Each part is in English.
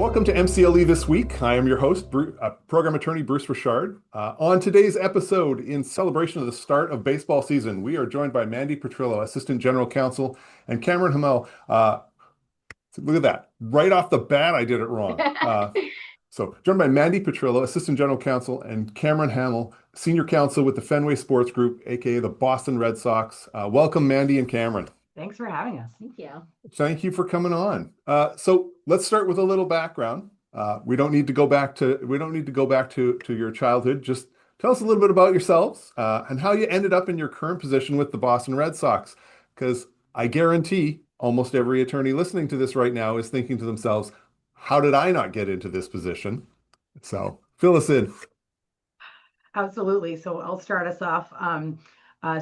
Welcome to MCLE This Week. I am your host, program attorney Bruce Richard. On today's episode, in celebration of the start of baseball season, we are joined by Mandy Petrillo, Assistant General Counsel, and Cameron Hamel. Look at that. Right off the bat, I did it wrong. So joined by Mandy Petrillo, Assistant General Counsel, and Cameron Hamel, Senior Counsel with the Fenway Sports Group, aka the Boston Red Sox. Welcome, Mandy and Cameron. Thanks for having us. Thank you. Thank you for coming on. So let's start with a little background. We don't need to go back to your childhood. Just tell us a little bit about yourselves and how you ended up in your current position with the Boston Red Sox. Because I guarantee almost every attorney listening to this right now is thinking to themselves, how did I not get into this position? So fill us in. Absolutely. So I'll start us off.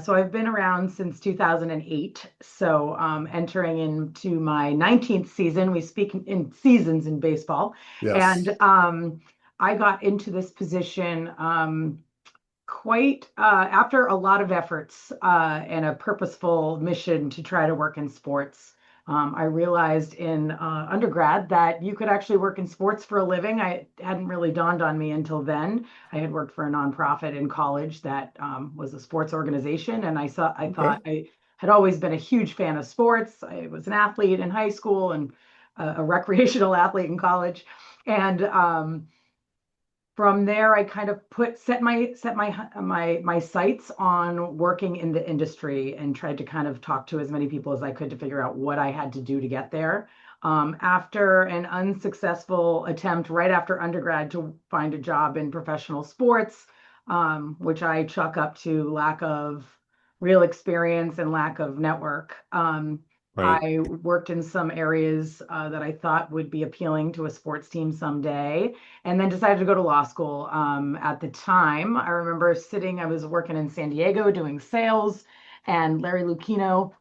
So I've been around since 2008. So entering into my 19th season, we speak in seasons in baseball. Yes. And I got into this position quite after a lot of efforts and a purposeful mission to try to work in sports. I realized in undergrad that you could actually work in sports for a living. I hadn't really dawned on me until then. I had worked for a nonprofit in college that was a sports organization, and I thought I had always been a huge fan of sports. I was an athlete in high school and a recreational athlete in college, and from there, I kind of set my sights on working in the industry and tried to kind of talk to as many people as I could to figure out what I had to do to get there. After an unsuccessful attempt right after undergrad to find a job in professional sports, which I chalk up to lack of real experience and lack of network. Right. I worked in some areas that I thought would be appealing to a sports team someday, and then decided to go to law school. At the time, I remember I was working in San Diego doing sales, and Larry Lucchino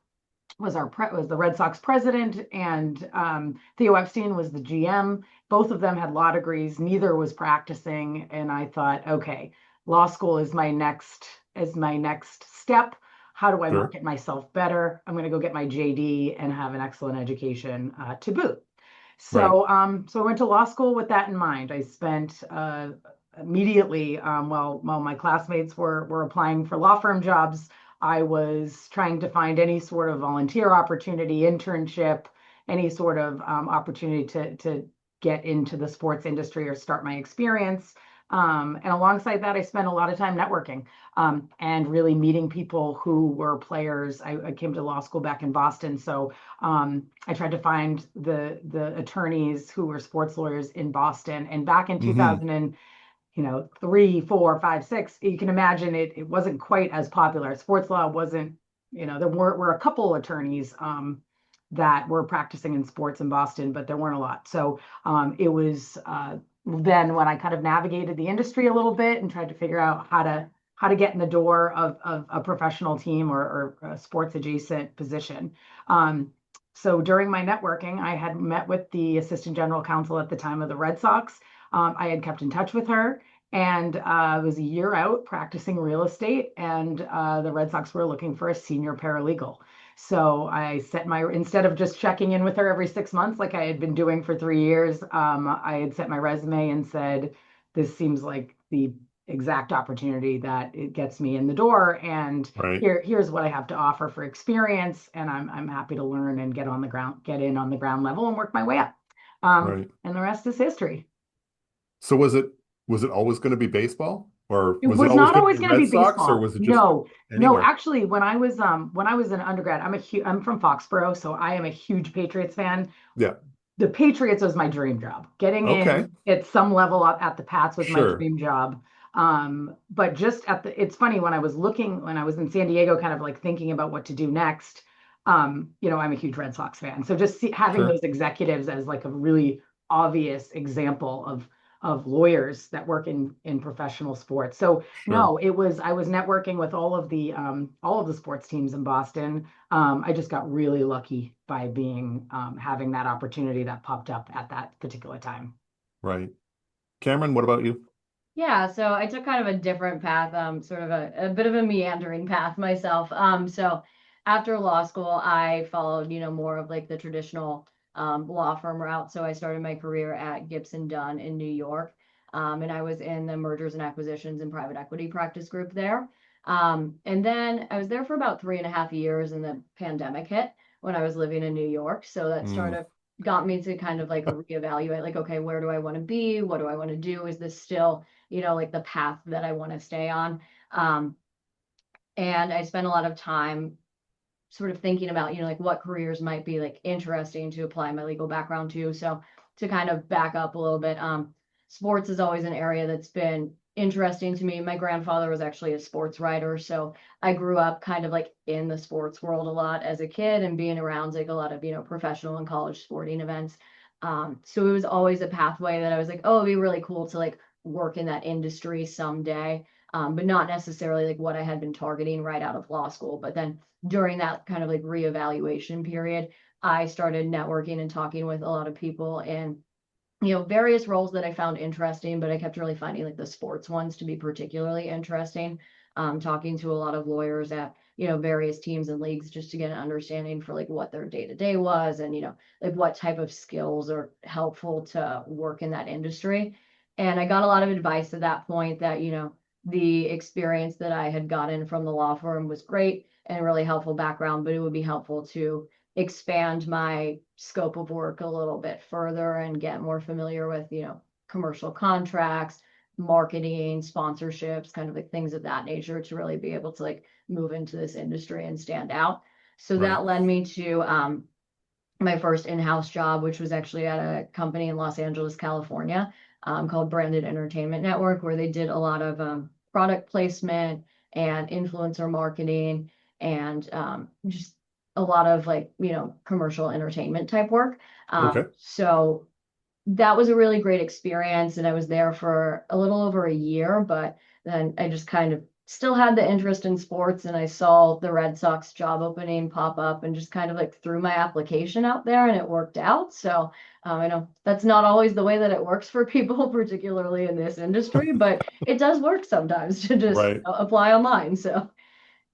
was the Red Sox president, and Theo Epstein was the GM. Both of them had law degrees. Neither was practicing, and I thought, okay, law school is my next step. How do I Sure. market myself better? I'm going to go get my JD and have an excellent education to boot. Right. So I went to law school with that in mind. I spent immediately while my classmates were applying for law firm jobs, I was trying to find any sort of volunteer opportunity, internship, any sort of opportunity to get into the sports industry or start my experience. And alongside that, I spent a lot of time networking and really meeting people who were players. I came to law school back in Boston, so I tried to find the attorneys who were sports lawyers in Boston. And back in 2000 and 3, 4, 5, 6, you can imagine it wasn't quite as popular. Sports law wasn't, there were a couple attorneys that were practicing in sports in Boston, but there weren't a lot. So it was then when I kind of navigated the industry a little bit and tried to figure out how to get in the door of a professional team or a sports adjacent position. So during my networking, I had met with the assistant general counsel at the time of the Red Sox. I had kept in touch with her, and it was a year out practicing real estate, and the Red Sox were looking for a senior paralegal. So I instead of just checking in with her every 6 months like I had been doing for 3 years, I had set my resume and said, this seems like the exact opportunity that it gets me in the door. And Right. here's what I have to offer for experience. And I'm happy to learn and get in on the ground level and work my way up. Right. And the rest is history. So was it always going to be baseball, or It was it was always not going to always be going to Red be Sox, or baseball. was it just No. anywhere? Actually, when I was an undergrad, I'm from Foxborough, so I am a huge Patriots fan. Yeah. The Patriots was my dream job. Getting Okay. in at some level up at the Pats was my Sure. dream job. But it's funny when I was in San Diego, kind of like thinking about what to do next. I'm a huge Red Sox fan, so just having Sure. those executives as like a really obvious example of lawyers that work in professional sports. So Sure. no, I was networking with all of the sports teams in Boston. I just got really lucky by having that opportunity that popped up at that particular time. Right. Cameron, what about you? Yeah, so I took kind of a different path, sort of a bit of a meandering path myself. So after law school, I followed, more of like the traditional law firm route. So I started my career at Gibson Dunn in New York. And I was in the mergers and acquisitions and private equity practice group there. And then I was there for about 3.5 years, and the pandemic hit when I was living in New York. So that sort of got me to kind of like reevaluate, like, okay, where do I want to be? What do I want to do? Is this still, like the path that I want to stay on? And I spent a lot of time sort of thinking about, like what careers might be like interesting to apply my legal background to. So to kind of back up a little bit, sports is always an area that's been interesting to me. My grandfather was actually a sports writer, so I grew up kind of like in the sports world a lot as a kid and being around like a lot of, professional and college sporting events. So it was always a pathway that I was like, oh, it'd be really cool to like work in that industry someday. But not necessarily like what I had been targeting right out of law school. But then during that kind of like reevaluation period, I started networking and talking with a lot of people in, various roles that I found interesting, but I kept really finding like the sports ones to be particularly interesting. Talking to a lot of lawyers at, various teams and leagues just to get an understanding for like what their day-to-day was and, like what type of skills are helpful to work in that industry. And I got a lot of advice at that point that, the experience that I had gotten from the law firm was great and a really helpful background, but it would be helpful to expand my scope of work a little bit further and get more familiar with, commercial contracts, marketing, sponsorships, kind of like things of that nature to really be able to like move into this industry and stand out. So that led me to my first in-house job, which was actually at a company in Los Angeles, California, called Branded Entertainment Network, where they did a lot of product placement and influencer marketing and just a lot of like, commercial entertainment type work. Okay. So that was a really great experience. And I was there for a little over a year, but then I just kind of still had the interest in sports, and I saw the Red Sox job opening pop up and just kind of like threw my application out there, and it worked out. So I know that's not always the way that it works for people, particularly in this industry, but it does work sometimes to just apply online. So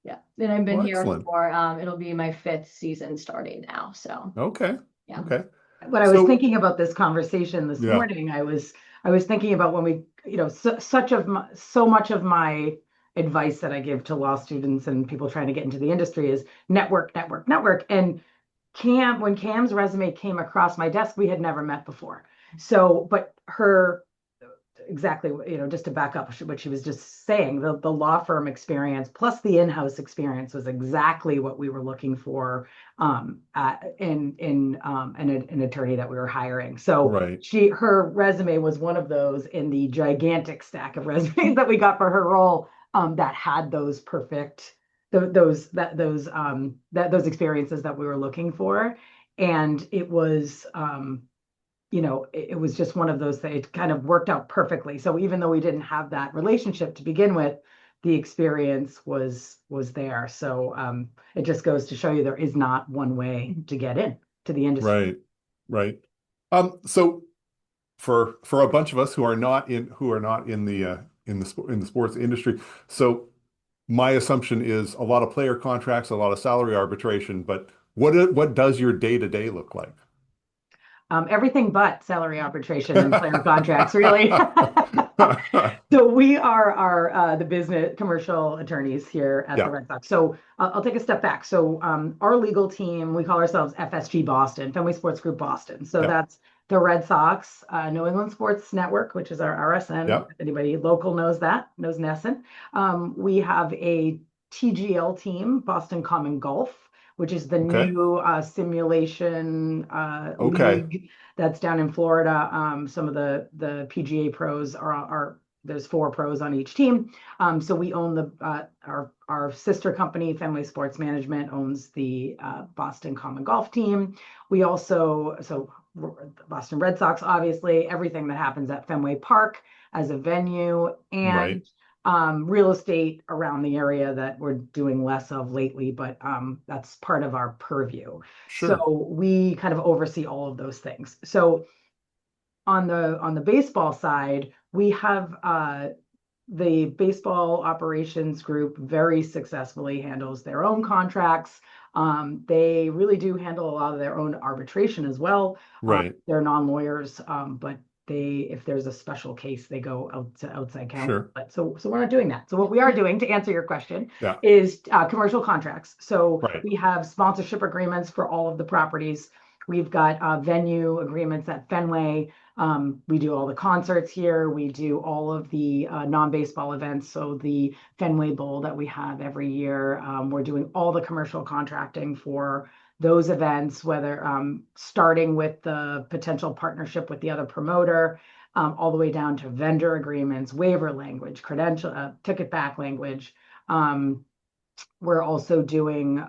yeah, and I've been here for it'll be my 5th season starting now. So Okay. yeah. Okay. When I was thinking about this conversation this morning, I was thinking about when we, so much of my advice that I give to law students and people trying to get into the industry is network, network, network. And when Cam's resume came across my desk, we had never met before. So, but exactly, just to back up what she was just saying, the law firm experience plus the in-house experience was exactly what we were looking for in an attorney that we were hiring. So her resume was one of those in the gigantic stack of resumes that we got for her role that had those perfect those experiences that we were looking for. And it was it was just one of those that it kind of worked out perfectly. So even though we didn't have that relationship to begin with, the experience was there. So it just goes to show you there is not one way to get in to the industry. Right. So for a bunch of us who are not in the sports industry, so my assumption is a lot of player contracts, a lot of salary arbitration, but what does your day-to-day look like? Everything but salary arbitration and player contracts, really. So we are the business commercial attorneys here at the Red Sox. So I'll take a step back. So our legal team, we call ourselves FSG Boston, Fenway Sports Group Boston. So that's the Red Sox, New England Sports Network, which is our RSN. If anybody local knows NESN. We have a TGL team, Boston Common Golf, which is the new simulation league that's down in Florida. Some of the PGA pros are there's 4 pros on each team. So we own our sister company, Fenway Sports Management, owns the Boston Common Golf team. We also, Boston Red Sox, obviously, everything that happens at Fenway Park as a venue, and real estate around the area that we're doing less of lately, but that's part of our purview. So we kind of oversee all of those things. So on the baseball side, we have the baseball operations group very successfully handles their own contracts. They really do handle a lot of their own arbitration as well. Right. They're non-lawyers, but if there's a special case, they go out to outside counsel. Sure. But so we're not doing that. So what we are doing, to answer your question, Yeah. is commercial contracts. So Right. we have sponsorship agreements for all of the properties. We've got venue agreements at Fenway. We do all the concerts here. We do all of the non-baseball events. So the Fenway Bowl that we have every year, we're doing all the commercial contracting for those events, whether starting with the potential partnership with the other promoter, all the way down to vendor agreements, waiver language, ticket back language. We're also doing,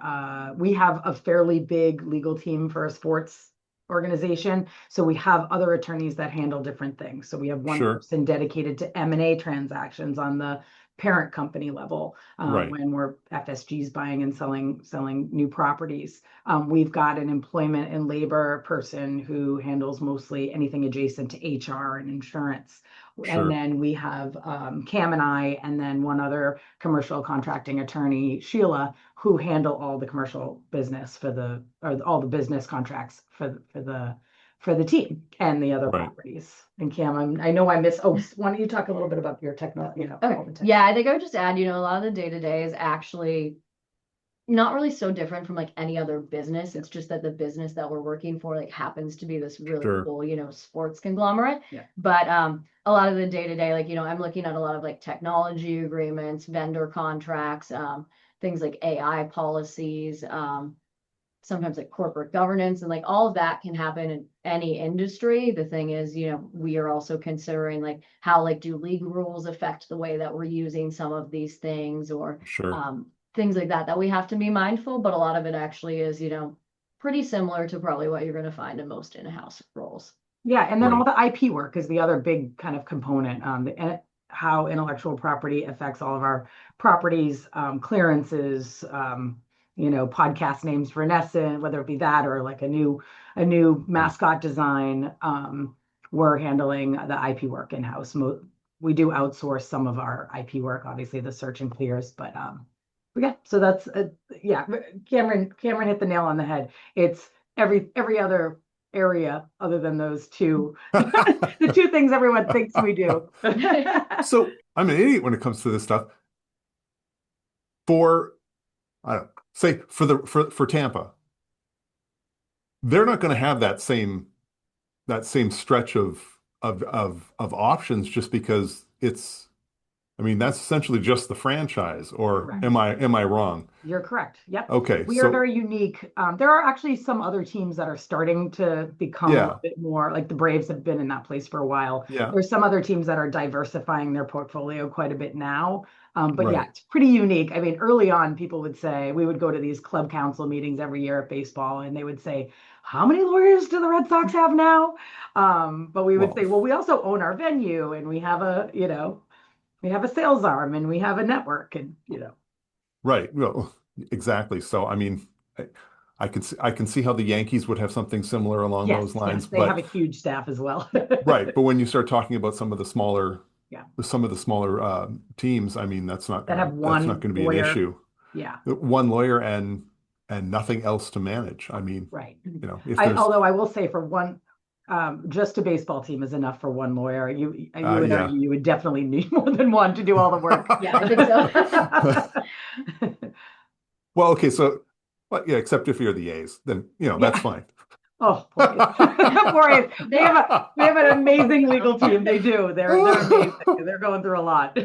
we have a fairly big legal team for a sports organization. So we have other attorneys that handle different things. So we have one Sure. person dedicated to M&A transactions on the parent company level, Right. when we're FSGs buying and selling new properties. We've got an employment and labor person who handles mostly anything adjacent to HR and insurance. Sure. And then we have Cam and I, and then one other commercial contracting attorney, Sheila, who handle all the commercial business all the business contracts for the team and the other Right. properties. And Cam, I know I missed. Oh, why don't you talk a little bit about your technology? Okay. Yeah, I think I would just add, a lot of the day-to-day is actually not really so different from like any other business. It's just that the business that we're working for like happens to be this really Sure. cool, sports conglomerate. Yeah. But a lot of the day-to-day, like, I'm looking at a lot of like technology agreements, vendor contracts, things like AI policies, sometimes like corporate governance, and like all of that can happen in any industry. The thing is, we are also considering like how like do legal rules affect the way that we're using some of these things, or Sure. things like that we have to be mindful. But a lot of it actually is, pretty similar to probably what you're going to find in most in-house roles. Yeah, and then all Right. the IP work is the other big kind of component. How intellectual property affects all of our properties, clearances, podcast names for Nessun, whether it be that or like a new mascot design. We're handling the IP work in-house. We do outsource some of our IP work, obviously the search and clears, but yeah. So that's yeah. Cameron hit the nail on the head. It's every other area other than those two, the two things everyone thinks we do. So I'm an idiot when it comes to this stuff. I don't say for Tampa, they're not going to have that same stretch of options just because that's essentially just the franchise, or Correct. am I wrong? You're correct. Yep. Okay. We are very unique. There are actually some other teams that are starting to become a Yeah. little bit more, like the Braves have been in that place for a while. Yeah. There's some other teams that are diversifying their portfolio quite a bit now. But yeah, Right. it's pretty unique. I mean, early on, people would say, we would go to these club council meetings every year at baseball, and they would say, how many lawyers do the Red Sox have now? But we would say, well, we also own our venue, and we have we have a sales arm, and we have a network, and Right. Well, exactly. So I can see how the Yankees would have something similar along yes, those lines, yes, they have a huge staff as well. right. But when you start talking about some of the smaller Yeah. teams, that's not That have going to be an lawyer. issue. Yeah. One lawyer and nothing else to manage. Right. If there's Although I will say, for one, just a baseball team is enough for one lawyer. You would yeah. argue you would definitely need more than one to do all the work. Yeah, I think so. Well, okay, so yeah, except if you're the A's, then that's fine. Oh, boy. Boy, they have an amazing legal team. They do. They're amazing. They're going through a lot.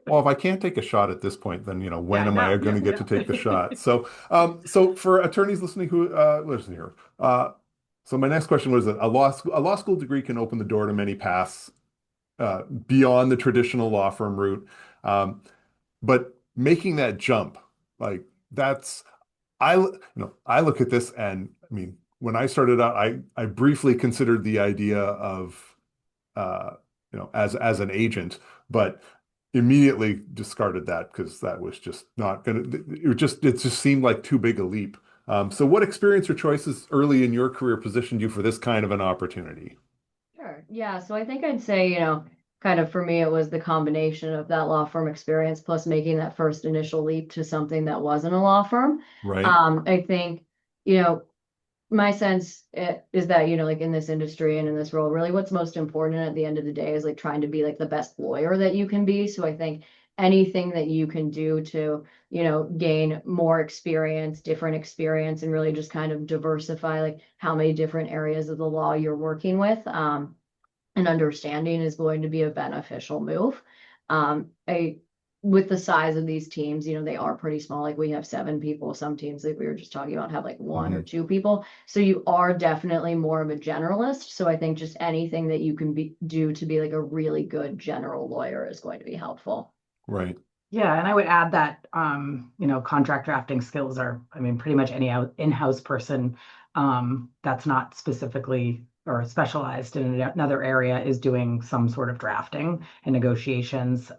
Well, if I can't take a shot at this point, then when am I going to get to take the shot? So, for attorneys listening who listen here, so my next question was that a law school degree can open the door to many paths beyond the traditional law firm route, but making that jump, like I look at this, and when I started out, I briefly considered the idea of as an agent, but immediately discarded that because that was just not gonna. It just seemed like too big a leap. So what experience or choices early in your career positioned you for this kind of an opportunity? Sure. Yeah. So I think I'd say, kind of for me, it was the combination of that law firm experience plus making that first initial leap to something that wasn't a law firm. Right. I think, my sense is that, like in this industry and in this role, really what's most important at the end of the day is like trying to be like the best lawyer that you can be. So I think anything that you can do to, gain more experience, different experience, and really just kind of diversify like how many different areas of the law you're working with, and understanding is going to be a beneficial move. With the size of these teams, they are pretty small. Like we have 7 people. Some teams, like we were just talking about, have like 1 or 2 people. So you are definitely more of a generalist. So I think just anything that you can do to be like a really good general lawyer is going to be helpful. Right. Yeah, and I would add that contract drafting skills are, I mean, pretty much any in-house person that's not specifically or specialized in another area is doing some sort of drafting and negotiations.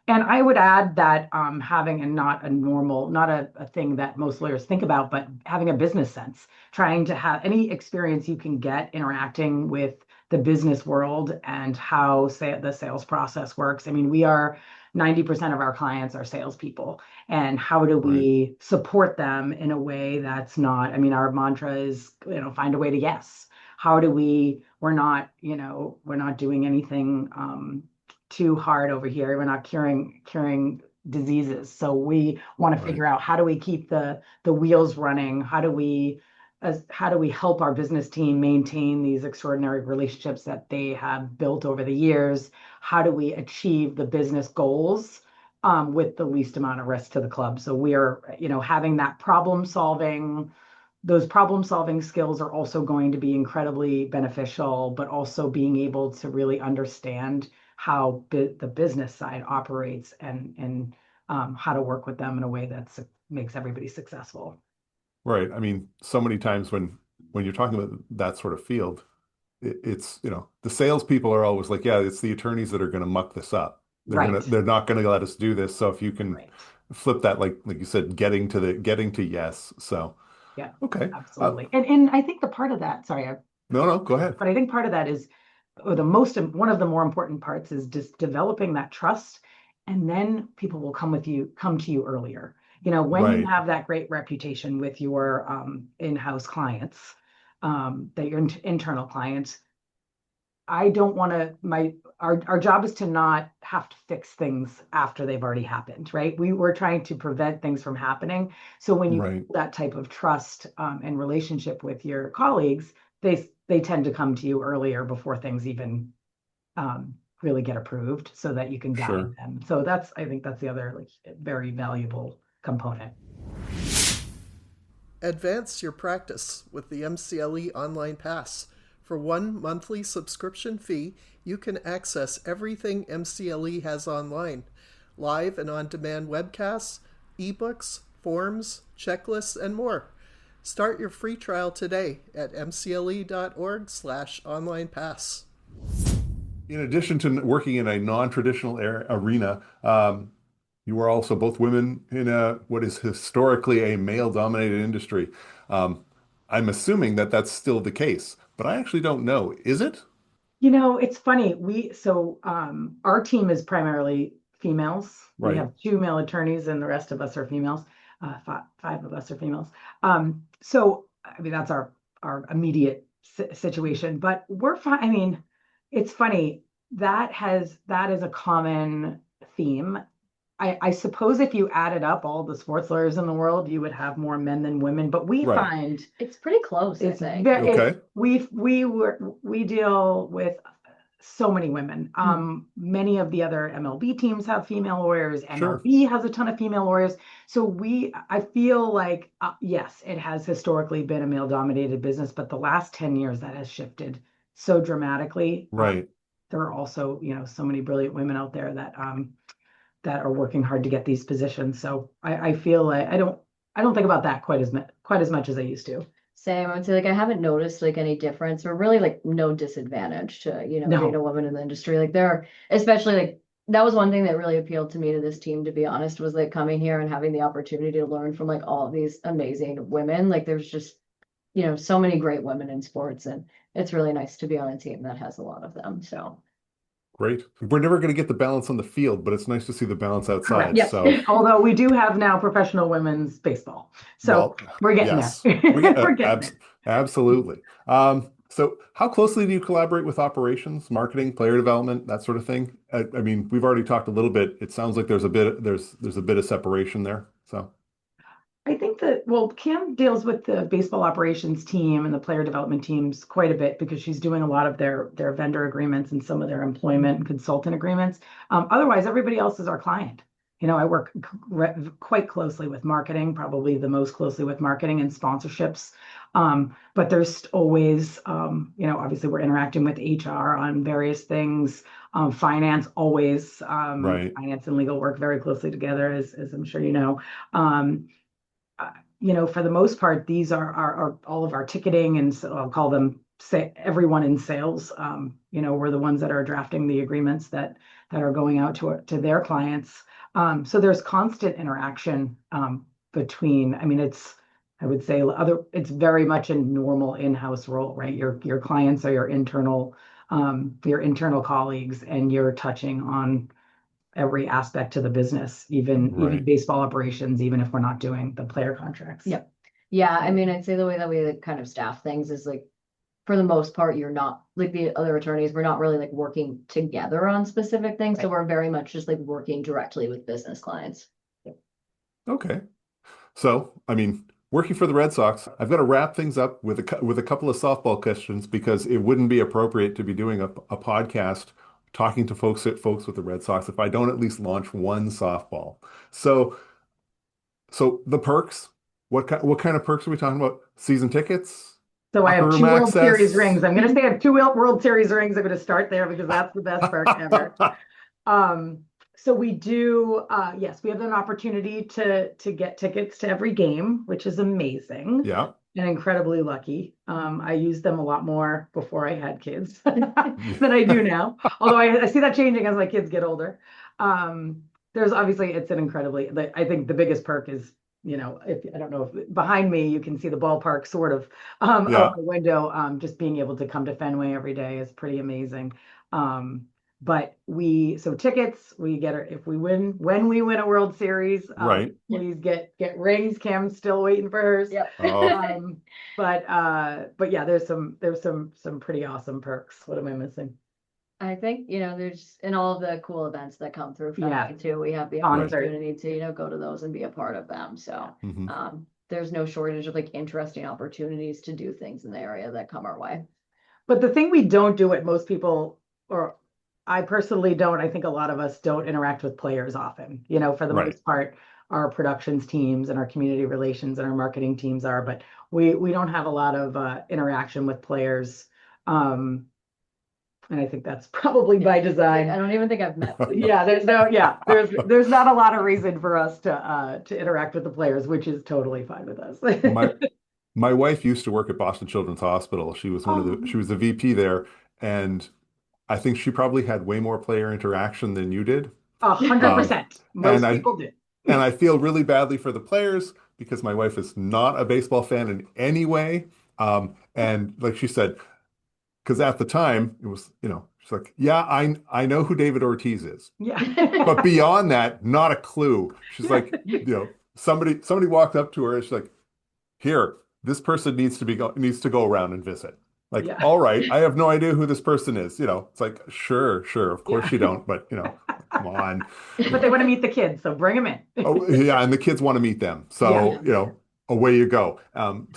And I would add that having not a thing that most lawyers think about, but having a business sense, trying to have any experience you can get interacting with the business world and how the sales process works. I mean, 90% of our clients are salespeople, and how do we support them in a way that's not, I mean, our mantra is, find a way to yes. How do we're not doing anything too hard over here. We're not curing diseases. So we want to figure out how do we keep the wheels running? How do we help our business team maintain these extraordinary relationships that they have built over the years? How do we achieve the business goals with the least amount of risk to the club? So we are, having that those problem solving skills are also going to be incredibly beneficial, but also being able to really understand how the business side operates and how to work with them in a way that makes everybody successful. Right. I mean, so many times when you're talking about that sort of field, it's, the salespeople are always like, yeah, it's the attorneys that are going to muck this up. They're not going to let us do this. So if you can flip that, like you said, getting to yes. So, yeah, okay. Absolutely. And I think the part of that, sorry, no, go ahead. But I think part of that is, or one of the more important parts is just developing that trust, and then people will come to you earlier. When you have that great reputation with your in-house clients, that your internal clients, I don't want to, our job is to not have to fix things after they've already happened, right? We're trying to prevent things from happening. So when you build that type of trust and relationship with your colleagues, they tend to come to you earlier before things even really get approved, so that you can guide them. So I think that's the other very valuable component. Advance your practice with the MCLE Online Pass. For one monthly subscription fee, you can access everything MCLE has online: live and on-demand webcasts, ebooks, forms, checklists, and more. Start your free trial today at mcle.org/onlinepass. In addition to working in a non-traditional arena, you are also both women in what is historically a male-dominated industry. I'm assuming that that's still the case, but I actually don't know. Is it? It's funny. Our team is primarily females. We have 2 male attorneys, and the rest of us are females. 5 of us are females. So I mean, that's our immediate situation, but we're fine. I mean, it's funny that is a common theme. I suppose if you added up all the sports lawyers in the world, you would have more men than women, but we find it's pretty close. It's I think. Okay. We deal with so many women. Many of the other MLB teams have female lawyers. MLB has a ton of female lawyers. So I feel like, yes, it has historically been a male-dominated business, but the last 10 years that has shifted so dramatically. Right. There are also, so many brilliant women out there that are working hard to get these positions. So I feel like I don't think about that quite as much as I used to. Same. I would say I haven't noticed any difference, or really no disadvantage to, being a woman in the industry. Especially that was one thing that really appealed to me to this team, to be honest, was coming here and having the opportunity to learn from all of these amazing women. There's just, so many great women in sports, and it's really nice to be on a team that has a lot of them. So Great. We're never going to get the balance on the field, but it's nice to see the balance outside. Yes. So, Although we do have now professional women's baseball. So well, we're getting there. yes, we get We're getting there. absolutely. So how closely do you collaborate with operations, marketing, player development, that sort of thing? I mean, we've already talked a little bit. It sounds like there's a bit of separation there. So, I think that, well, Cam deals with the baseball operations team and the player development teams quite a bit because she's doing a lot of their vendor agreements and some of their employment and consultant agreements. Otherwise, everybody else is our client. I work quite closely with marketing, probably the most closely with marketing and sponsorships. But there's always, obviously we're interacting with HR on various things. Finance always, right, finance and legal work very closely together, as I'm sure you know. For the most part, these are all of our ticketing, and so I'll call them everyone in sales. We're the ones that are drafting the agreements that are going out to their clients. So there's constant interaction between. I mean, I would say it's very much a normal in-house role, right? Your clients are your internal colleagues, and you're touching on every aspect to the business, even right. baseball operations, even if we're not doing the player contracts. Yep. Yeah, I mean, I'd say the way that we kind of staff things is like, for the most part, you're not like the other attorneys, we're not really like working together on specific things. So we're very much just like working directly with business clients. Okay. So, I mean, working for the Red Sox, I've got to wrap things up with a couple of softball questions because it wouldn't be appropriate to be doing a podcast talking to folks with the Red Sox if I don't at least launch one softball. So, the perks. What kind of perks are we talking about? Season tickets? So I Locker have room two World Series access? rings. I'm going to say I have two World Series rings. I'm going to start there because that's the best perk ever. So we do, yes, we have an opportunity to get tickets to every game, which is amazing Yeah. and incredibly lucky. I used them a lot more before I had kids than I do now. Although I see that changing as my kids get older. There's obviously, it's an incredibly, I think the biggest perk is, if I don't know if behind me you can see the ballpark sort of Yeah. out the window. Just being able to come to Fenway every day is pretty amazing. But so tickets, we get if we win, when we win a World Series, Right. please get rings. Cam's still waiting for hers. Yep. Oh. But yeah, there's some pretty awesome perks. What am I missing? I think, there's in all of the cool events that come through Fenway too, we have the Concerts. opportunity to, go to those and be a part of them. So Mhm. there's no shortage of like interesting opportunities to do things in the area that come our way. But the thing we don't do, what most people, or I personally don't, I think a lot of us don't interact with players often. For the Right. most part, our productions teams and our community relations and our marketing teams are, but we don't have a lot of interaction with players. And I think that's probably by design. I don't even think I've met. Yeah, there's not a lot of reason for us to interact with the players, which is totally fine with us. My wife used to work at Boston Children's Hospital. She was she was the VP there, and I think she probably had way more player interaction than you did. 100%. Most and people did. And I feel really badly for the players because my wife is not a baseball fan in any way. And like she said, because at the time it was, she's like, yeah, I know who David Ortiz is. Yeah. But beyond that, not a clue. She's like, somebody walked up to her and she's like, here, this person needs to go around and visit. Like, Yeah. all right, I have no idea who this person is. It's like, sure, of course you don't, but come on. But they want to meet the kids, so bring them in. Oh, yeah, and the kids want to meet them. So, Yeah. Away you go.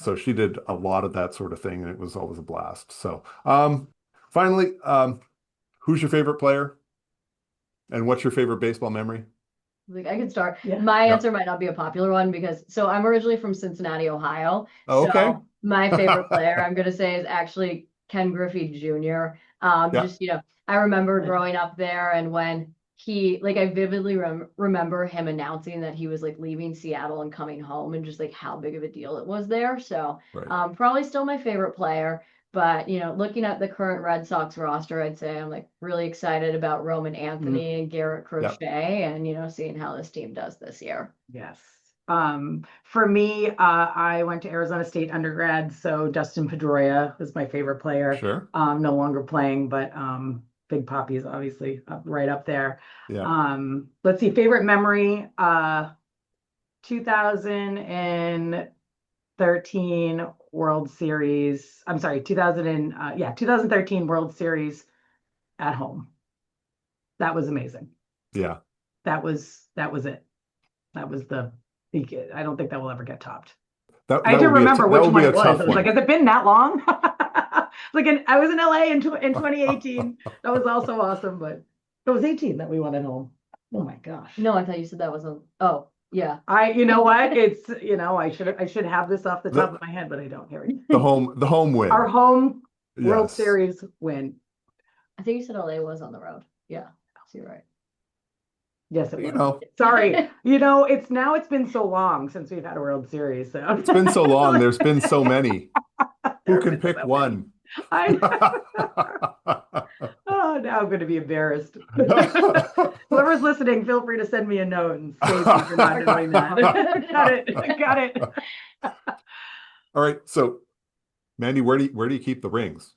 So she did a lot of that sort of thing, and it was always a blast. So, finally, who's your favorite player? And what's your favorite baseball memory? Like I could start. Yeah. My answer might not be a popular one because I'm originally from Cincinnati, Ohio. Oh, okay. So my favorite player I'm gonna say is actually Ken Griffey Jr. Just I remember growing up there, and when I vividly remember him announcing that he was like leaving Seattle and coming home, and just like how big of a deal it was there. So Right. probably still my favorite player. But looking at the current Red Sox roster, I'd say I'm like really excited about Roman Anthony and Garrett Crochet, and seeing how this team does this year. Yes. For me, I went to Arizona State undergrad, so Dustin Pedroia was my favorite player. Sure. No longer playing, but Big Papi is obviously right up there. Yeah. Let's see, favorite memory, 2013 World Series. I'm sorry, 2013 World Series at home. That was amazing. Yeah. That was it. That was I don't think that will ever get topped. That I had to would be remember that which would one be a it was. tough I was one. like, has it been that long? I was in LA in 2018. That was also awesome, but it was 18 that we went at home. Oh my gosh. No, I thought you said that was oh, yeah. You know what? It's, I should have this off the top The- of my head, but I don't. Here we The go. home win. Our home World Yes. Series win. I think you said LA was on the road. Yeah, so you're right. Yes, it You was. know, Sorry. It's been so long since we've had a World Series. So it's been so long. There's been so many. Who There can have been pick so one? I know. Oh, now I'm going to be embarrassed. Whoever's listening, feel free to send me a note and save me for not doing that. Got it. All right. So, Mandy, where do you keep the rings?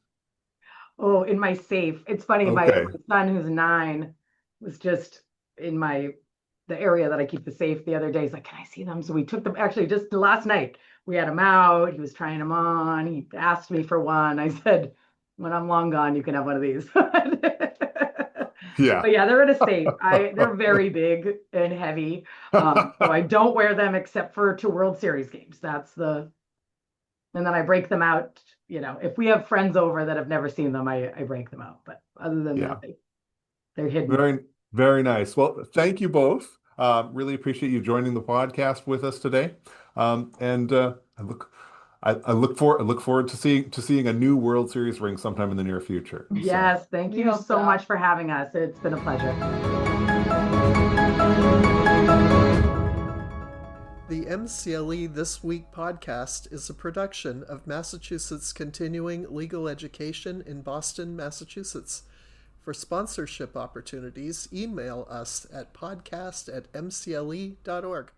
Oh, in my safe. It's funny. Okay. My son, who's 9, was just in the area that I keep the safe the other day. He's like, "Can I see them?" So we took them. Actually, just last night, we had him out. He was trying them on. He asked me for one. I said, "When I'm long gone, you can have one of these." Yeah. But yeah, they're in a safe. They're very big and heavy. So I don't wear them except for to World Series games. And then I break them out. If we have friends over that have never seen them, I break them out. But other than Yeah. that, they're hidden. Very, very nice. Well, thank you both. Really appreciate you joining the podcast with us today. And I look forward to seeing a new World Series ring sometime in the near future. So, Yes, thank We you hope so so. much for having us. It's been a pleasure. The MCLE This Week podcast is a production of Massachusetts Continuing Legal Education in Boston, Massachusetts. For sponsorship opportunities, email us at podcast@mcle.org.